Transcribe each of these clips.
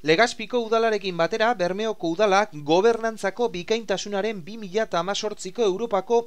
Legazpiko udalarekin batera, Bermeoko udalak gobernantzako bikaintasunaren 2018ko Europako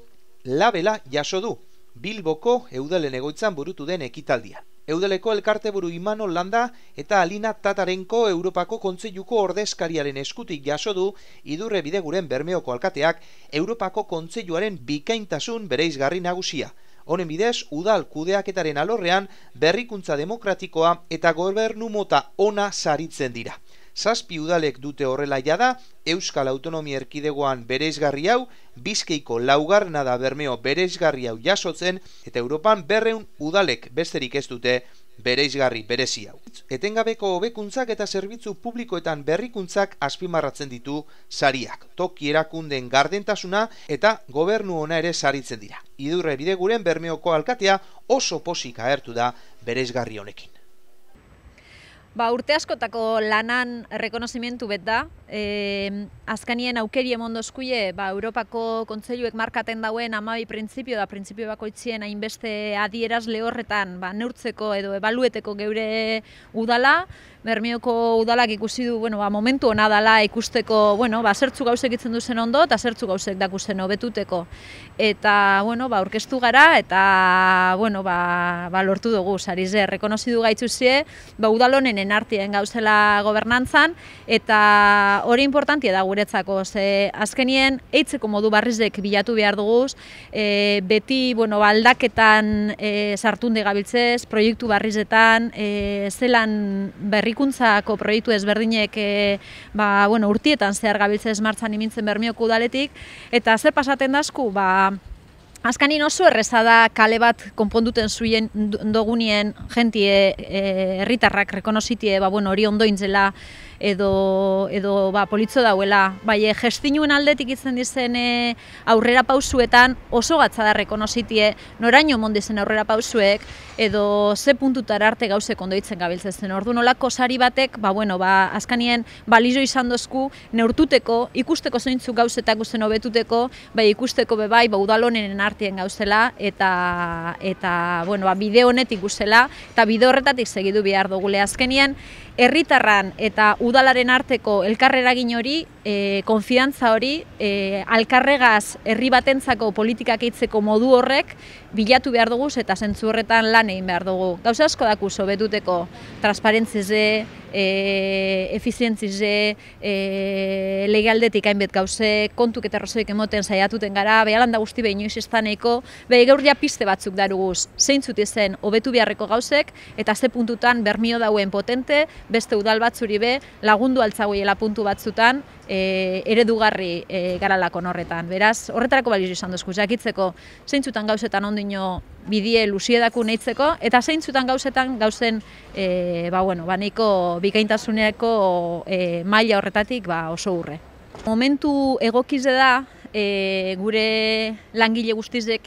labela jaso du, Bilboko eudelen egoitzan burutu den ekitaldian. Eudaleko elkarteburu Imanol Landa eta Alina Tatarenko Europako Kontseiluko ordezkariaren eskutik jaso du Idurre Bideguren Bermeoko alkateak Europako Kontseiluaren bikaintasun bereizgarri nagusia. Honen bidez, udal kudeaketaren alorrean berrikuntza demokratikoa eta gobernu mota ona saritzen dira. 7 udalek dute horrela jada, Euskal Autonomia Erkidegoan bereizgarri hau, Bizkaiko laugarrena da Bermeo bereizgarri hau jasotzen, eta Europan 200 udalek besterik ez dute bereizgarri berezi hau. Etengabeko hobekuntzak eta zerbitzu publikoetan berrikuntzak azpimarratzen ditu sariak. Toki erakundeen gardentasuna eta gobernu ona ere saritzen dira. Idurre Bideguren Bermeoko alkatea oso posik agertu da bereizgarri honekin. Urte askotako lanan rekonozimentu bet da. Azkanien aukeri emondozkuie Europako Kontseiluek markaten dauen 12 printzipio da printzipio bakoitzien hainbeste adieraz lehorretan neurtzeko edo ebalueteko geure udala. Bermeoko udalak ikusi du momentu ona dela ikusteko zertzu gauzek itzen duzen ondo eta zertzu gauzek dakuzen hobetuteko. Eta aurkeztu gara eta lortu dugu sarize rekonozidu gaitzuzie udal honenen artien gauzela gobernantzan eta hori importantia da guretzako, ze azkenien eitzeko modu barrizek bilatu behar duguz, beti aldaketan sartunde gabiltzez, proiektu barrizetan, zelan berrikuntzako proiektu ezberdinek urtietan zehar gabiltzez martzan imintzen Bermeoko udaletik, eta zer pasaten dazku, azkanin oso erreza da kale bat konponduten zuien dogunien jentie herritarrak rekonozitie hori ondointzela edo politzo dauela. Gestinuen aldetik itzen dizen aurrera pausuetan oso gatza da rekonozitie noraino mondizen aurrera pausuek edo ze puntutara arte gauzek ondoitzen gabiltzen. Ordu nolako sari batek, azkanien balizo izan dozku neurtuteko, ikusteko zeintzuk gauzetak guzen hobetuteko, ikusteko udal honenen artien gauzela eta bide honetik guzela eta bide horretatik segidu behar dugule. Azkenien herritarran eta udalaren arteko elkarreragin hori, konfiantza hori, alkarregaz herri batentzako politikak eitzeko modu horrek bilatu behar dugu eta zentzu horretan lan egin behar dugu. Gauza asko dakuz hobetuteko, transparentzize, efizientzize, legaldetik hainbet gauze, kontuk eta errozoik emoten saiatuten gara, behalanda guzti behin inoiz estaneiko, gaur ja piste batzuk daruguz, zeintzut izen hobetu beharreko gauzek, eta ze puntutan Bermeo dauen potente, beste udal batzuri be, lagundu altzagoiela puntu batzutan, eredugarri garalako horretan. Beraz, horretarako balio izan duzku, jakitzeko zeintzutan gauzetan ondino bidie luziedako nahitzeko, eta zeintzutan gauzetan gauzen neiko bikaintasuneko maila horretatik oso urre. Momentu egokize da, gure langile guztizek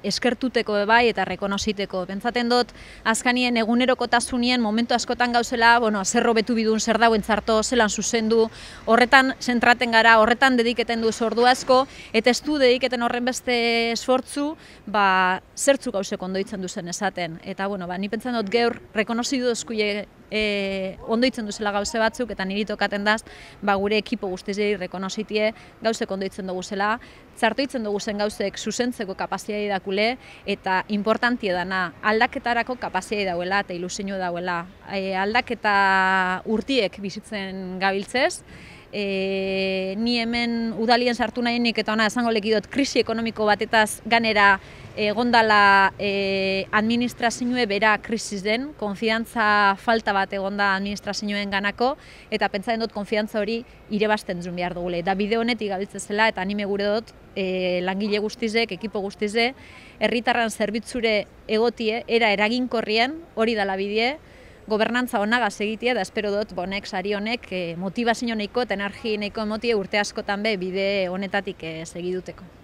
eskertuteko eta rekonoziteko. Pentsaten dut, azkanien egunerokotasunien momentu askotan gauzela, zer hobetu bidun, zer dauen txarto, zelan zuzendu, horretan zentraten gara, horretan dediketen du ordu asko, eta ez du dediketen horren beste esfortzu, zertzu gauzek ondoitzen duzen esaten. Eta, ni pentsan dut gaur rekonozidu dozkuie ondoitzen duzela gauze batzuk, eta niri tokaten daz, gure ekipo guztizei rekonozitie gauzek ondoitzen dugu zela, txartoitzen dugu zen gauzek zuzentzeko kapaziai dakule, eta importantia dana, aldaketarako kapaziai dauela eta ilusinua dauela. Aldaketa urtiek bizitzen gabiltzez, ni hemen udalien sartu nahinik eta ona esango lekidot krisi ekonomiko batetaz ganera egondala administrazioe bera krisis den, konfiantza falta bat egonda administrazioen ganako, eta pentsatzen dut konfiantza hori irebasten zuen behar dugule. Da bide honetik gabiltzezela eta anime gure dut langile guztizek, ekipo guztize, herritarran zerbitzure egotie, era eraginkorrien hori dala bidie, gobernantza honagaz egitea, da espero dut bonek, sari honek, motivazio nahiko eta energi nahiko emotie urte askotan be bide honetatik segiduteko.